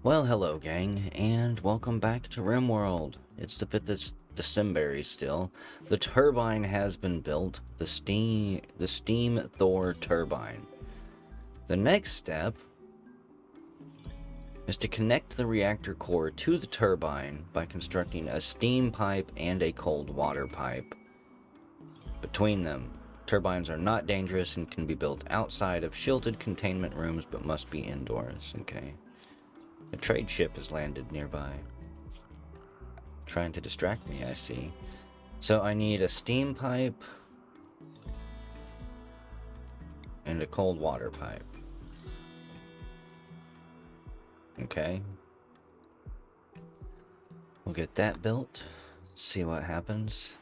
Well, hello gang, and welcome back to Rimworld. It's the 5th of December still. The turbine has been built, the steam Thor turbine. The next step is to connect the reactor core to the turbine by constructing a steam pipe and a cold water pipe. Between them, turbines are not dangerous and can be built outside of shielded containment rooms but must be indoors, okay? A trade ship has landed nearby. Trying to distract me, I see. So I need a steam pipe and a cold water pipe. Okay. We'll get that built. See what happens.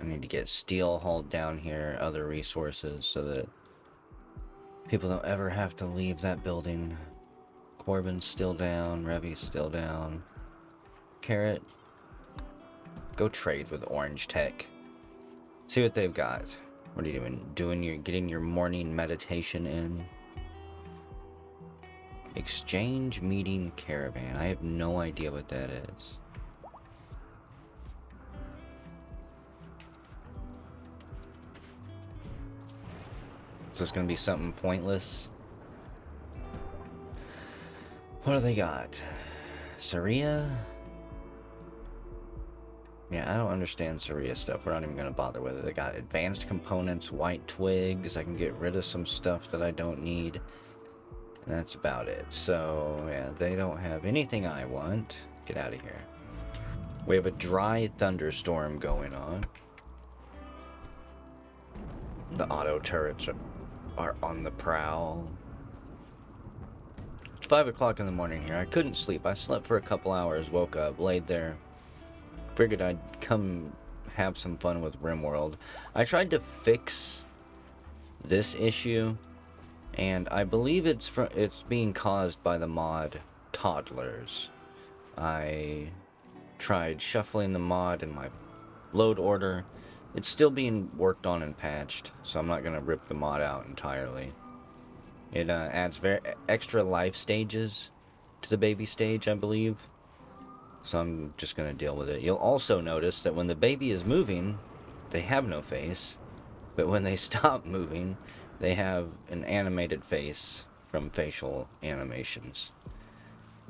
I need to get steel hauled down here, other resources, so that people don't ever have to leave that building. Corbin's still down, Revy's still down. Carrot, go trade with Orange Tech. See what they've got. What are you doing? Getting your morning meditation in? Exchange meeting caravan. I have no idea what that is. Is this gonna be something pointless? What do they got? Saria? Yeah, I don't understand Saria stuff. We're not even gonna bother with it. They got advanced components, white twigs. I can get rid of some stuff that I don't need. And that's about it. So, yeah, they don't have anything I want. Get out of here. We have a dry thunderstorm going on. The auto turrets are on the prowl. It's 5 o'clock in the morning here. I couldn't sleep. I slept for a couple hours, woke up, laid there. Figured I'd come have some fun with Rimworld. I tried to fix this issue, and I believe it's being caused by the mod Toddlers. I tried shuffling the mod in my load order. It's still being worked on and patched, so I'm not going to rip the mod out entirely. It adds extra life stages to the baby stage, I believe. So I'm just going to deal with it. You'll also notice that when the baby is moving, they have no face. But when they stop moving, they have an animated face from facial animations.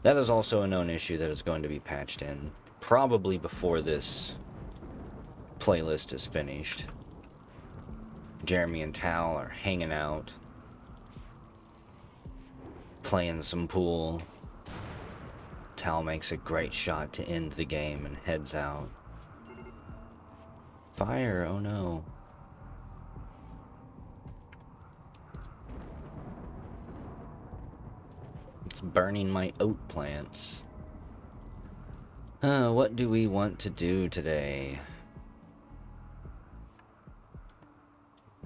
That is also a known issue that is going to be patched in, probably before this playlist is finished. Jeremy and Tal are hanging out, playing some pool. Tal makes a great shot to end the game and heads out. Fire, oh no. It's burning my oat plants. What do we want to do today?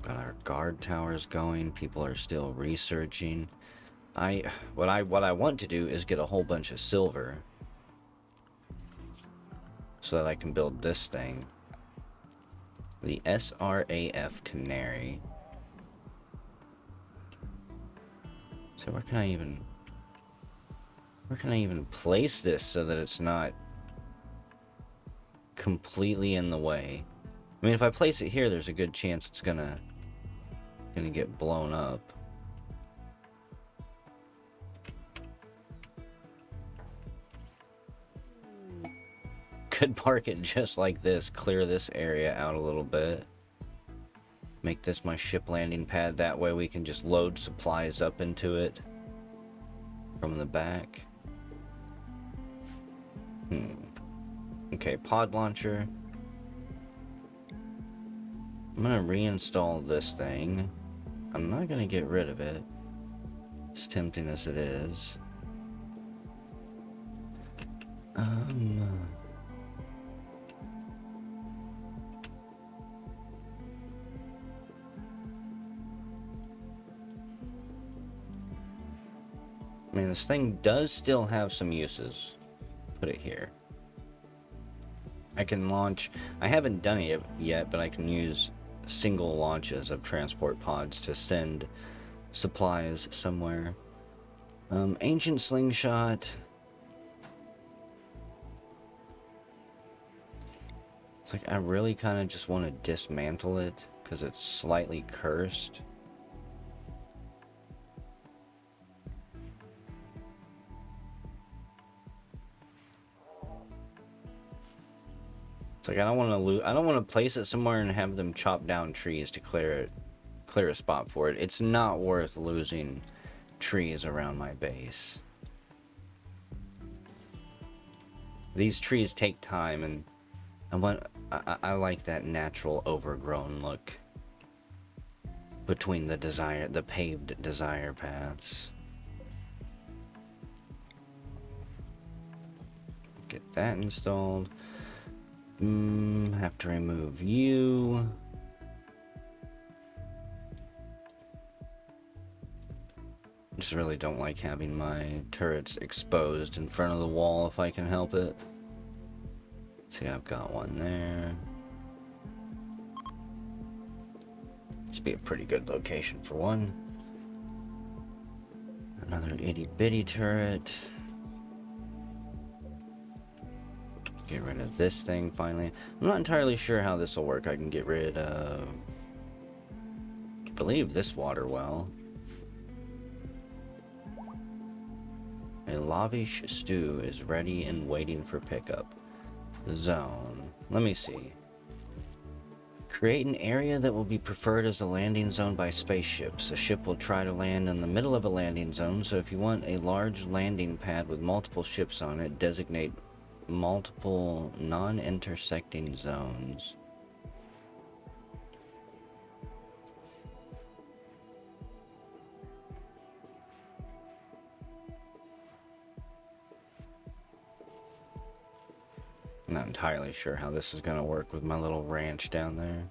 Got our guard towers going. People are still researching. What I want to do is get a whole bunch of silver so that I can build this thing. The SRAF Canary. So where can I even place this so that it's not completely in the way? I mean, if I place it here, there's a good chance it's gonna get blown up. Could park it just like this, clear this area out a little bit. Make this my ship landing pad, that way we can just load supplies up into it from the back. Okay, pod launcher. I'm gonna reinstall this thing. I'm not gonna get rid of it, as tempting as it is. I mean, this thing does still have some uses. Put it here. I can launch... I haven't done it yet, but I can use single launches of transport pods to send supplies somewhere. Ancient slingshot. It's like I really kind of just want to dismantle it because it's slightly cursed. It's like I don't want to I don't want to place it somewhere and have them chop down trees to clear a spot for it. It's not worth losing trees around my base. These trees take time, and I like that natural overgrown look between the paved desire paths. Get that installed. Have to remove you. Just really don't like having my turrets exposed in front of the wall if I can help it. See, I've got one there. Should be a pretty good location for one. Another itty bitty turret. Get rid of this thing finally. I'm not entirely sure how this will work. I can get rid of, I believe, this water well. A lavish stew is ready and waiting for pickup. Zone. Let me see. Create an area that will be preferred as a landing zone by spaceships. A ship will try to land in the middle of a landing zone, so if you want a large landing pad with multiple ships on it, designate multiple non-intersecting zones. I'm not entirely sure how this is going to work with my little ranch down there.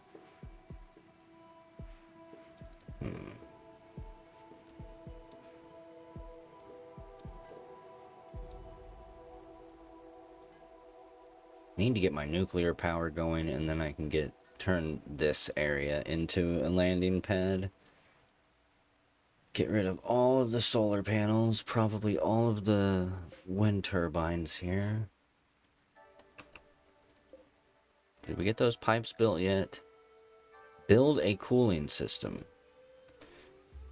Need to get my nuclear power going, and then I can turn this area into a landing pad. Get rid of all of the solar panels, probably all of the wind turbines here. Did we get those pipes built yet? Build a cooling system.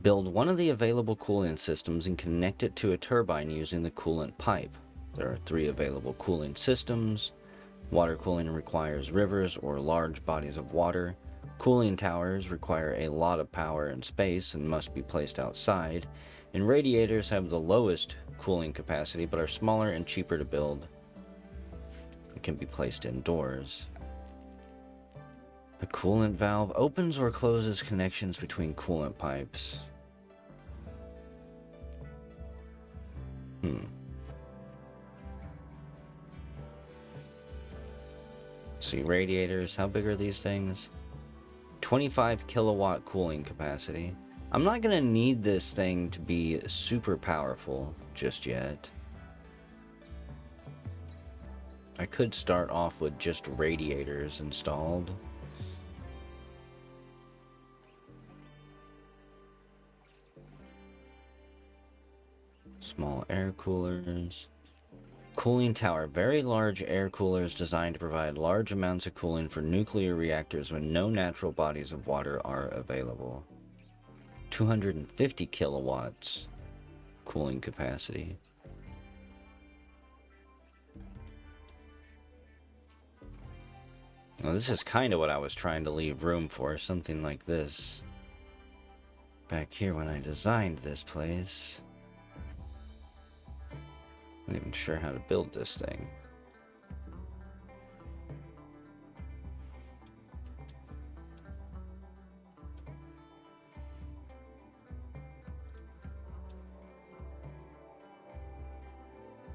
Build one of the available cooling systems and connect it to a turbine using the coolant pipe. There are 3 available cooling systems. Water cooling requires rivers or large bodies of water. Cooling towers require a lot of power and space and must be placed outside. And radiators have the lowest cooling capacity but are smaller and cheaper to build. It can be placed indoors. A coolant valve opens or closes connections between coolant pipes. See, radiators, how big are these things? 25 kilowatt cooling capacity. I'm not gonna need this thing to be super powerful just yet. I could start off with just radiators installed. Small air coolers. Cooling tower. Very large air coolers designed to provide large amounts of cooling for nuclear reactors when no natural bodies of water are available. 250 kilowatts cooling capacity. Well, this is kind of what I was trying to leave room for, something like this. Back here when I designed this place. I'm not even sure how to build this thing.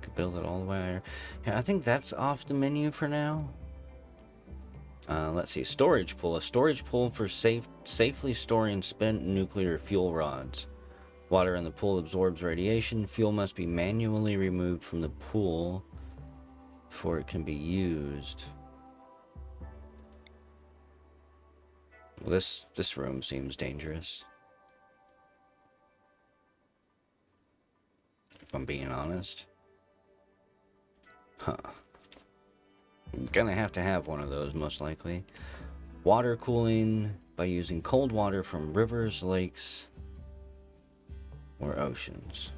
Could build it all the way there. Yeah, I think that's off the menu for now. Let's see, storage pool. A storage pool for safely storing spent nuclear fuel rods. Water in the pool absorbs radiation. Fuel must be manually removed from the pool before it can be used. Well, this room seems dangerous. if I'm being honest. Huh. I'm gonna have to have one of those, most likely. Water cooling by using cold water from rivers, lakes, or oceans.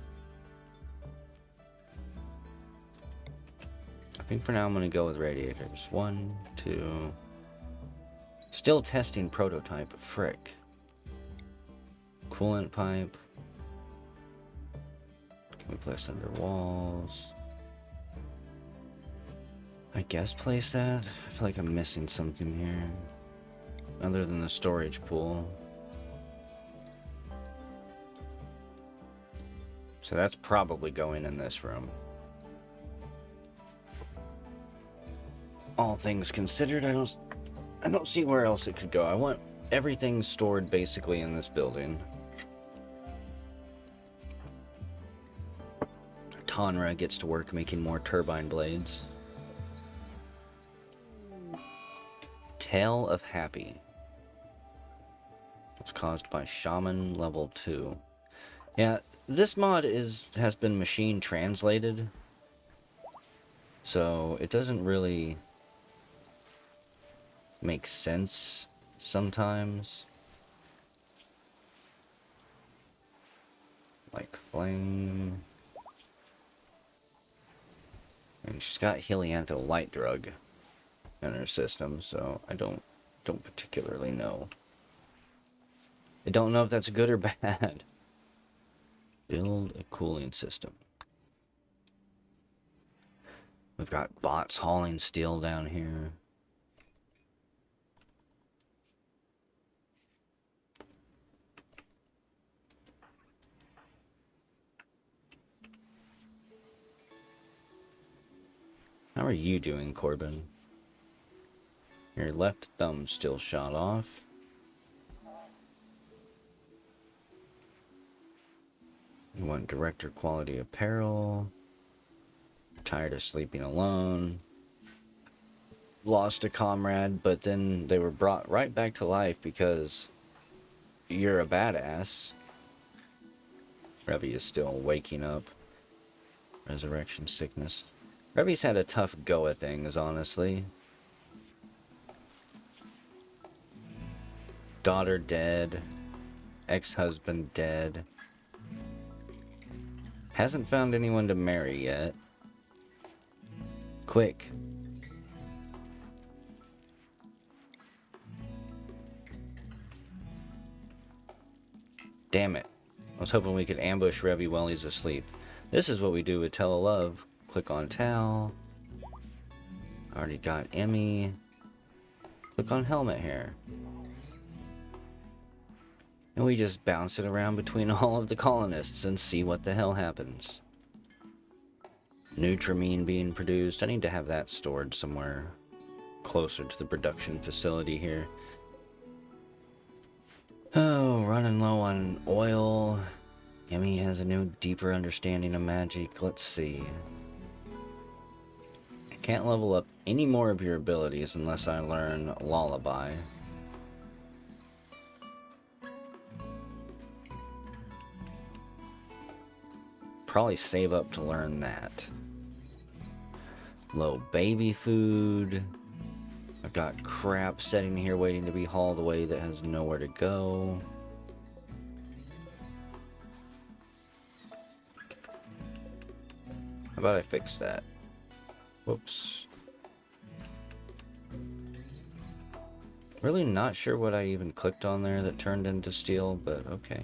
I think for now I'm gonna go with radiators. 1, 2. Still testing prototype. Frick. Coolant pipe. Can we place under walls? I guess place that? I feel like I'm missing something here. Other than the storage pool. So that's probably going in this room. All things considered, I don't see where else it could go. I want everything stored basically in this building. Tonra gets to work making more turbine blades. Tale of Happy. It's caused by Shaman level 2. Yeah, this mod has been machine translated. So it doesn't really make sense sometimes. Like flame. And she's got Helianto light drug in her system, so I don't particularly know. I don't know if that's good or bad. Build a cooling system. We've got bots hauling steel down here. How are you doing, Corbin? Your left thumb's still shot off. You want director quality apparel. Tired of sleeping alone. Lost a comrade, but then they were brought right back to life because you're a badass. Revy is still waking up. Resurrection sickness. Revy's had a tough go at things, honestly. Daughter dead. Ex-husband dead. Hasn't found anyone to marry yet. Quick. Damn it. I was hoping we could ambush Revy while he's asleep. This is what we do with Telelove. Click on Tal. Already got Emmy. Click on Helmet Hair. And we just bounce it around between all of the colonists and see what the hell happens. Nutramine being produced. I need to have that stored somewhere closer to the production facility here. Oh, running low on oil. Emmy has a new, deeper understanding of magic. Let's see. I can't level up any more of your abilities unless I learn Lullaby. Probably save up to learn that. Low baby food. I've got crap sitting here waiting to be hauled away that has nowhere to go. How about I fix that? Whoops. Really not sure what I even clicked on there that turned into steel, but okay.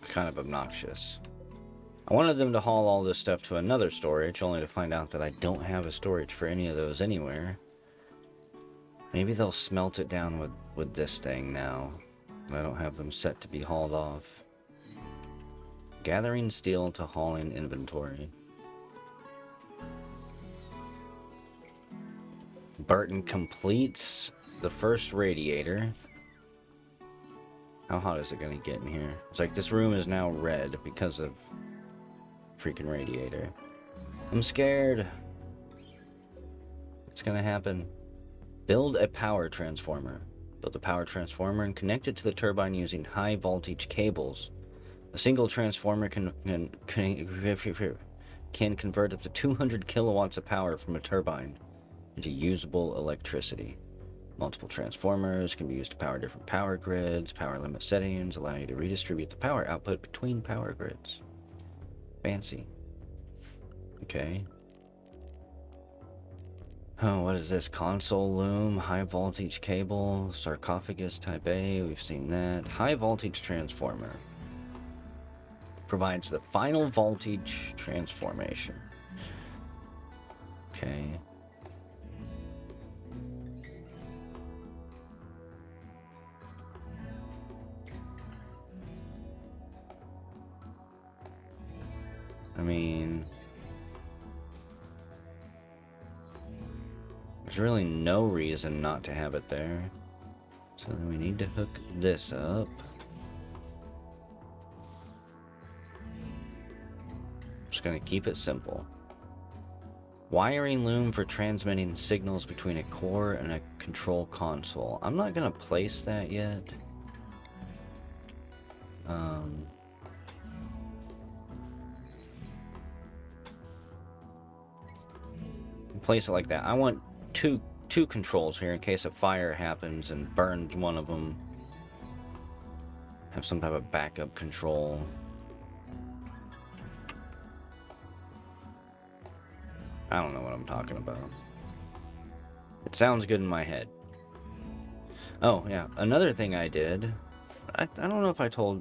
Kind of obnoxious. I wanted them to haul all this stuff to another storage, only to find out that I don't have a storage for any of those anywhere. Maybe they'll smelt it down with this thing now. I don't have them set to be hauled off. Gathering steel to hauling inventory. Burton completes the first radiator. How hot is it gonna get in here? It's like this room is now red because of freaking radiator. I'm scared. What's gonna happen? Build a power transformer. Build a power transformer and connect it to the turbine using high voltage cables. A single transformer can convert up to 200 kilowatts of power from a turbine into usable electricity. Multiple transformers can be used to power different power grids. Power limit settings allow you to redistribute the power output between power grids. Fancy. Okay. Oh, what is this? Console loom, high voltage cable, sarcophagus type A. We've seen that. High voltage transformer. Provides the final voltage transformation. Okay. I mean, there's really no reason not to have it there. So then we need to hook this up. Just gonna keep it simple. Wiring loom for transmitting signals between a core and a control console. I'm not gonna place that yet. Place it like that. I want two controls here in case a fire happens and burns one of them. Have some type of backup control. I don't know what I'm talking about. It sounds good in my head. Oh, yeah. Another thing I did... I don't know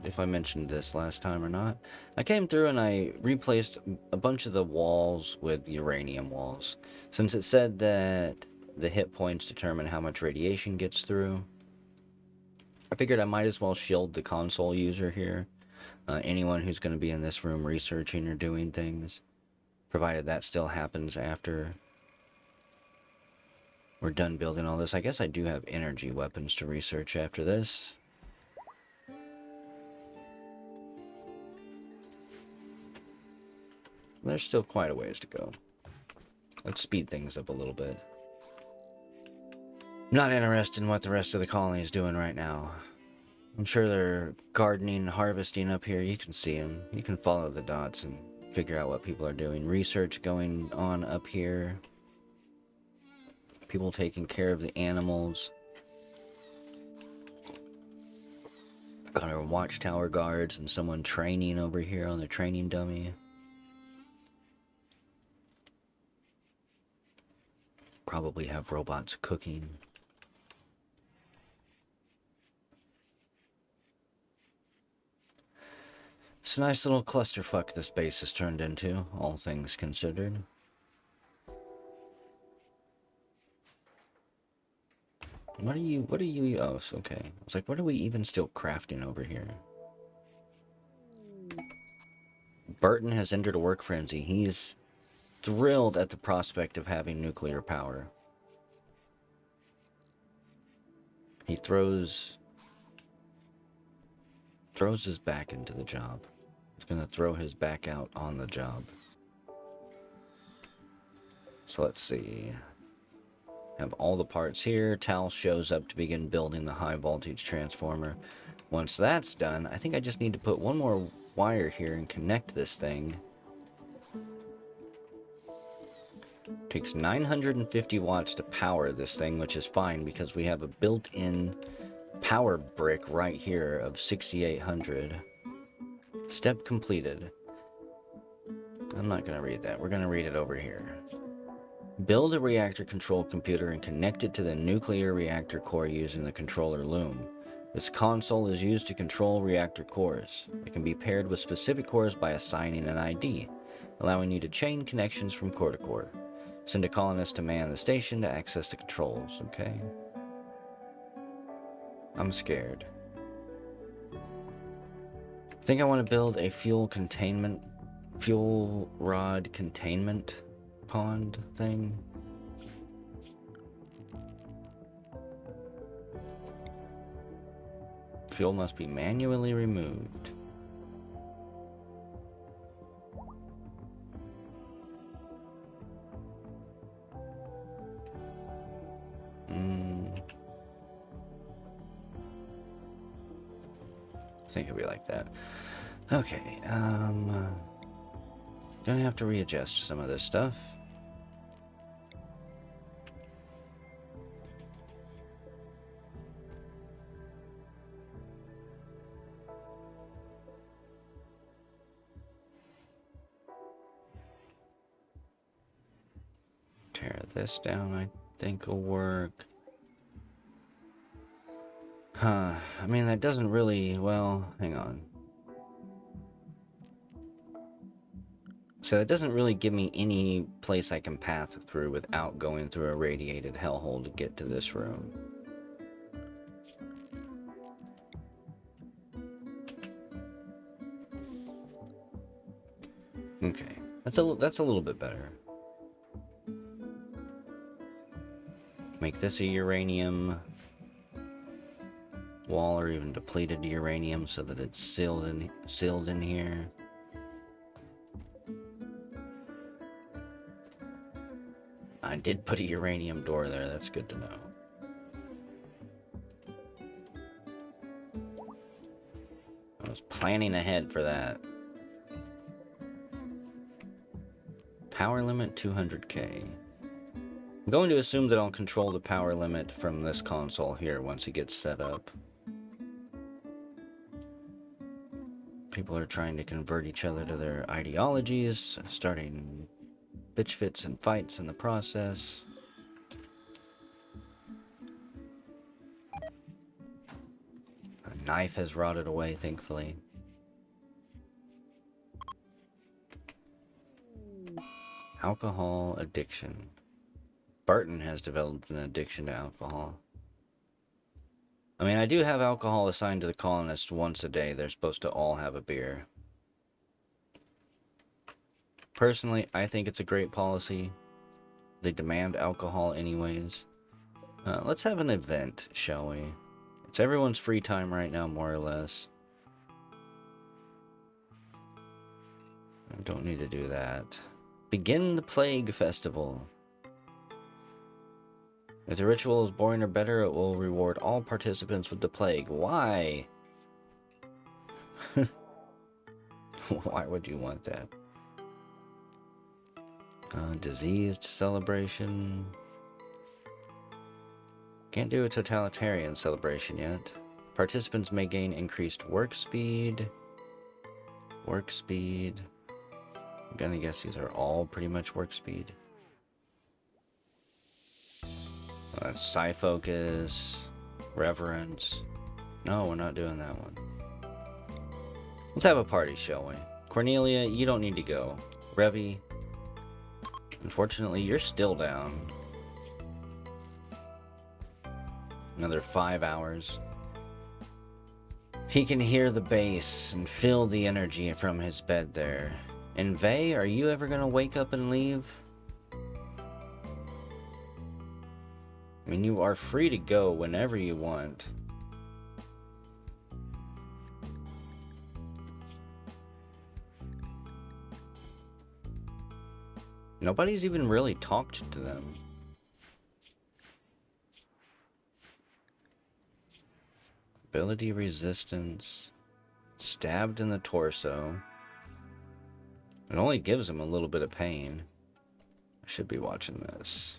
if I mentioned this last time or not. I came through and I replaced a bunch of the walls with uranium walls. Since it said that the hit points determine how much radiation gets through, I figured I might as well shield the console user here. Anyone who's going to be in this room researching or doing things, provided that still happens after we're done building all this. I guess I do have energy weapons to research after this. There's still quite a ways to go. Let's speed things up a little bit. I'm not interested in what the rest of the colony is doing right now. I'm sure they're gardening, harvesting up here. You can see them. You can follow the dots and figure out what people are doing. Research going on up here. People taking care of the animals. Got our watchtower guards and someone training over here on the training dummy. Probably have robots cooking. It's a nice little clusterfuck this base has turned into, all things considered. What are you, oh, okay. I was like, what are we even still crafting over here? Burton has entered a work frenzy. He's thrilled at the prospect of having nuclear power. He throws his back into the job. He's gonna throw his back out on the job. So let's see. Have all the parts here. Tal shows up to begin building the high voltage transformer. Once that's done, I think I just need to put one more wire here and connect this thing. Takes 950 watts to power this thing, which is fine because we have a built-in power brick right here of 6800. Step completed. I'm not going to read that. We're going to read it over here. Build a reactor control computer and connect it to the nuclear reactor core using the controller loom. This console is used to control reactor cores. It can be paired with specific cores by assigning an ID, allowing you to chain connections from core to core. Send a colonist to man the station to access the controls, okay? I'm scared. I think I want to build a fuel rod containment pond thing. Fuel must be manually removed. think it'll be like that. Okay, gonna have to readjust some of this stuff. Tear this down, I think will work. Huh, I mean, that doesn't really, well, hang on. So that doesn't really give me any place I can path through without going through a radiated hellhole to get to this room. Okay, that's a little bit better. Make this a uranium wall, or even depleted uranium, so that it's sealed in here. I did put a uranium door there. That's good to know. I was planning ahead for that. Power limit 200K. I'm going to assume that I'll control the power limit from this console here once it gets set up. People are trying to convert each other to their ideologies, starting bitch fits and fights in the process. The knife has rotted away, thankfully. Alcohol addiction. Barton has developed an addiction to alcohol. I mean, I do have alcohol assigned to the colonists once a day. They're supposed to all have a beer. Personally, I think it's a great policy. They demand alcohol anyways. Let's have an event, shall we? It's everyone's free time right now, more or less. I don't need to do that. Begin the Plague Festival. If the ritual is boring or better, it will reward all participants with the plague. Why? Why would you want that? Diseased celebration. Can't do a totalitarian celebration yet. Participants may gain increased work speed. Work speed. I'm gonna guess these are all pretty much work speed. Psi focus. Reverence. No, we're not doing that one. Let's have a party, shall we? Cornelia, you don't need to go. Revy, unfortunately, you're still down. Another 5 hours. He can hear the bass and feel the energy from his bed there. And Vey, are you ever gonna wake up and leave? I mean, you are free to go whenever you want. Nobody's even really talked to them. Ability resistance. Stabbed in the torso. It only gives him a little bit of pain. I should be watching this.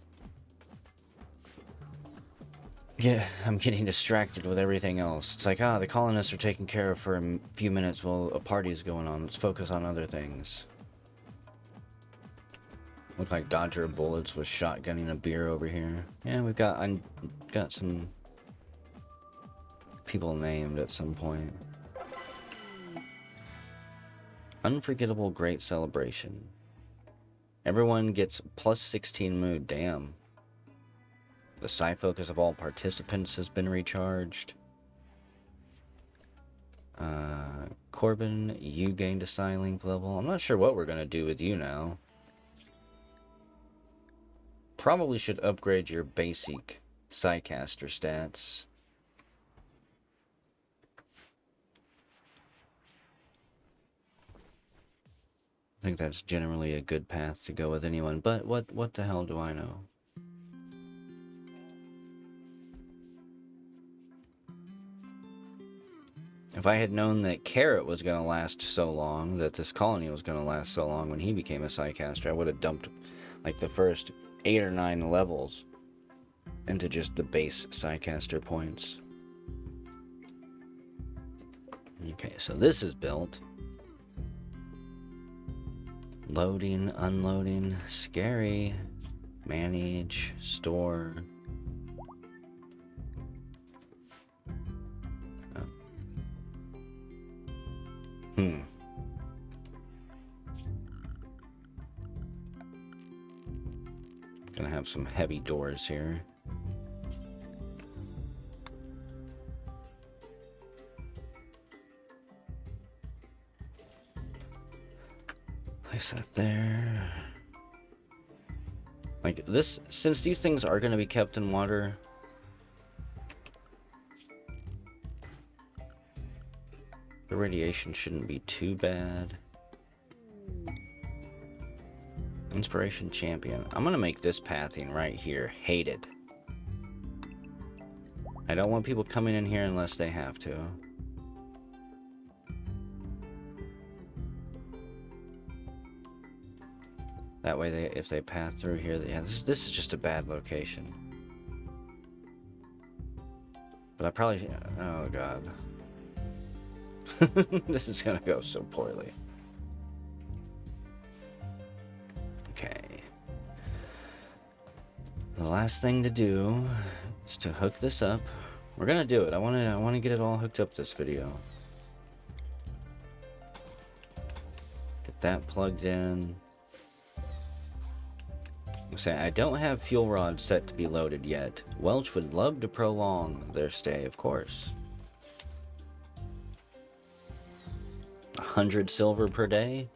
Yeah, I'm getting distracted with everything else. It's like, the colonists are taken care of for a few minutes while a party is going on. Let's focus on other things. Look like Dodger Bullets was shotgunning a beer over here. Yeah, I got some people named at some point. Unforgettable Great Celebration. Everyone gets plus 16 mood. Damn. The psi focus of all participants has been recharged. Corbin, you gained a psi link level. I'm not sure what we're gonna do with you now. Probably should upgrade your basic Psycaster stats. I think that's generally a good path to go with anyone, but what the hell do I know? If I had known that Carrot was going to last so long, that this colony was going to last so long when he became a Psycaster, I would have dumped like the first 8 or 9 levels into just the base Psycaster points. Okay, so this is built. Loading, unloading, scary. Manage, store. Oh. Gonna have some heavy doors here. Place that there. Like this, since these things are gonna be kept in water, the radiation shouldn't be too bad. Inspiration champion. I'm gonna make this pathing right here hated. I don't want people coming in here unless they have to. That way, if they pass through here, yeah, this is just a bad location. But I probably, oh god, this is gonna go so poorly. Okay. The last thing to do is to hook this up. We're gonna do it. I wanna get it all hooked up this video. Get that plugged in. I don't have fuel rods set to be loaded yet. Welch would love to prolong their stay, of course. 100 silver per day?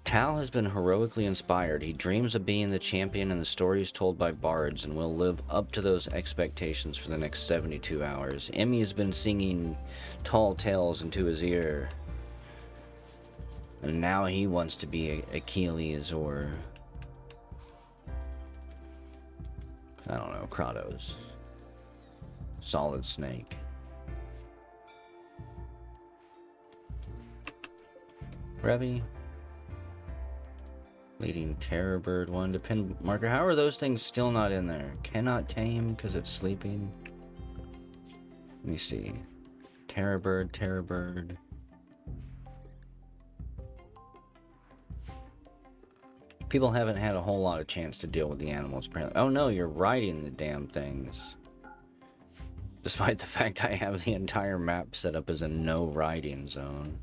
Tal has been heroically inspired. He dreams of being the champion in the stories told by bards and will live up to those expectations for the next 72 hours. Emmy has been singing tall tales into his ear. And now he wants to be Achilles or... I don't know, Kratos. Solid Snake. Revy. Leading Terror Bird 1 to pin marker. How are those things still not in there? Cannot tame because it's sleeping. Let me see. Terror Bird, Terror Bird. People haven't had a whole lot of chance to deal with the animals, apparently. Oh no, you're riding the damn things. Despite the fact I have the entire map set up as a no riding zone.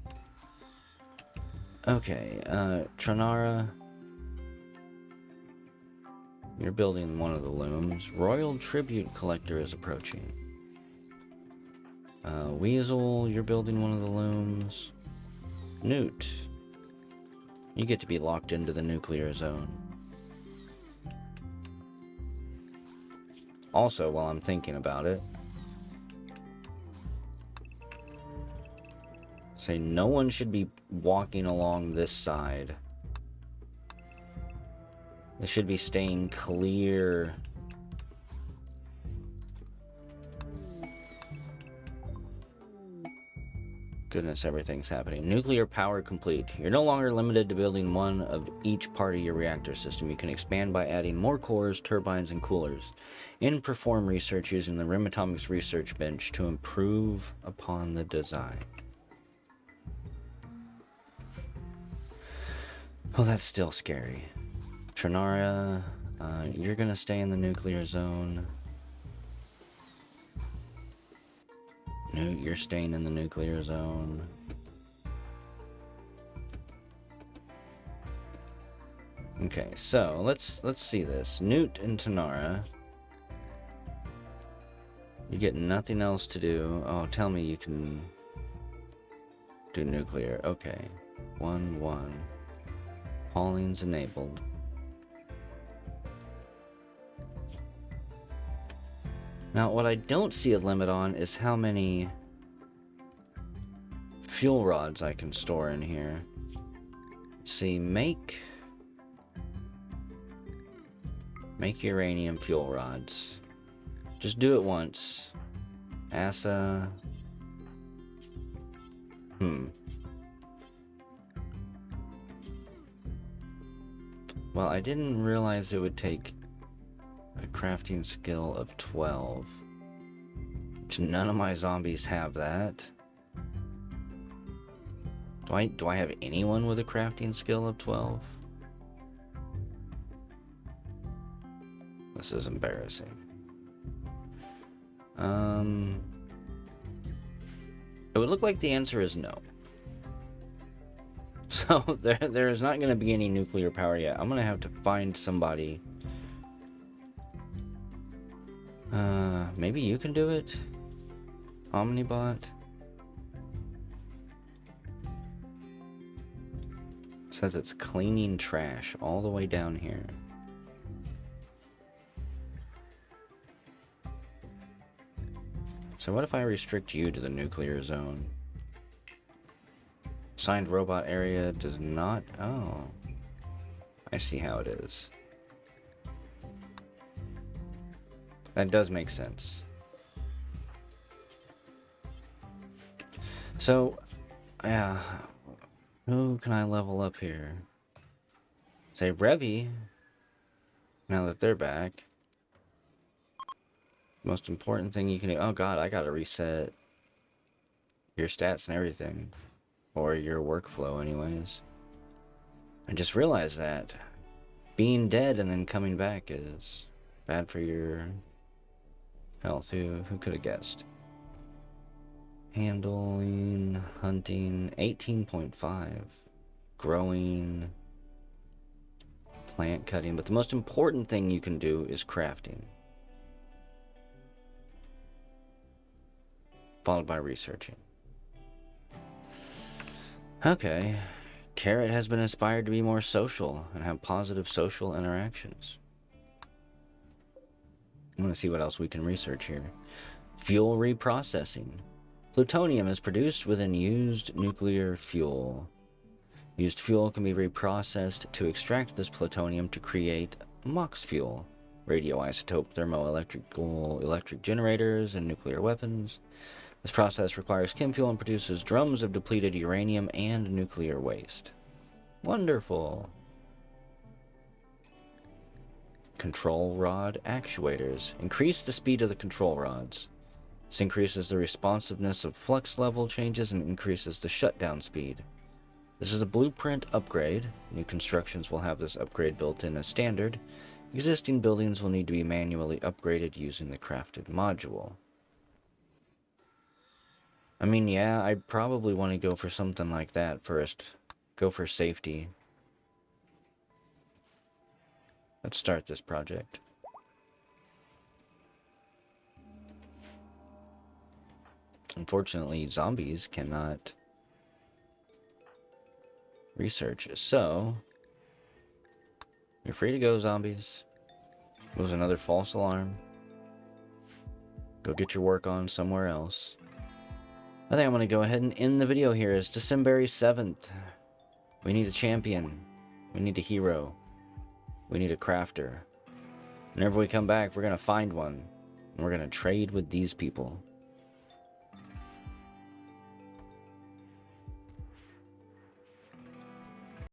Okay, Trinara. You're building one of the looms. Royal Tribute Collector is approaching. Weasel, you're building one of the looms. Newt. You get to be locked into the nuclear zone. Also, while I'm thinking about it, say no one should be walking along this side. They should be staying clear. Goodness, everything's happening. Nuclear power complete. You're no longer limited to building one of each part of your reactor system. You can expand by adding more cores, turbines, and coolers. And perform research using the Rim Atomics Research Bench to improve upon the design. Well, that's still scary. Trinara, you're gonna stay in the nuclear zone. Newt, you're staying in the nuclear zone. Okay, so let's see this. Newt and Tanara. You get nothing else to do. Oh, tell me you can do nuclear. Okay. 1-1. Hauling's enabled. Now, what I don't see a limit on is how many fuel rods I can store in here. Let's see, make uranium fuel rods. Just do it once. Asa, Well, I didn't realize it would take a crafting skill of 12. Which none of my zombies have that. Do I have anyone with a crafting skill of 12? This is embarrassing. It would look like the answer is no. So there is not going to be any nuclear power yet. I'm going to have to find somebody. Maybe you can do it? Omnibot? It says it's cleaning trash all the way down here. So what if I restrict you to the nuclear zone? Assigned robot area does not... Oh. I see how it is. That does make sense. So, yeah. Who can I level up here? Say Revy. Now that they're back. Most important thing you can do... Oh god, I gotta reset your stats and everything. Or your workflow anyways. I just realized that. Being dead and then coming back is bad for your health. Who could have guessed? Handling, hunting, 18.5. Growing, plant cutting. But the most important thing you can do is crafting. Followed by researching. Okay. Carrot has been inspired to be more social and have positive social interactions. I'm going to see what else we can research here. Fuel reprocessing. Plutonium is produced within used nuclear fuel. Used fuel can be reprocessed to extract this plutonium to create MOX fuel, radioisotope thermoelectric generators, and nuclear weapons. This process requires chem fuel and produces drums of depleted uranium and nuclear waste. Wonderful. Control rod actuators. Increase the speed of the control rods. This increases the responsiveness of flux level changes and increases the shutdown speed. This is a blueprint upgrade. New constructions will have this upgrade built in as standard. Existing buildings will need to be manually upgraded using the crafted module. I mean, yeah, I'd probably want to go for something like that first. Go for safety. Let's start this project. Unfortunately, zombies cannot research. So, you're free to go, zombies. It was another false alarm. Go get your work on somewhere else. I think I'm going to go ahead and end the video here. It's December 7th. We need a champion. We need a hero. We need a crafter. Whenever we come back, we're going to find one. And we're going to trade with these people.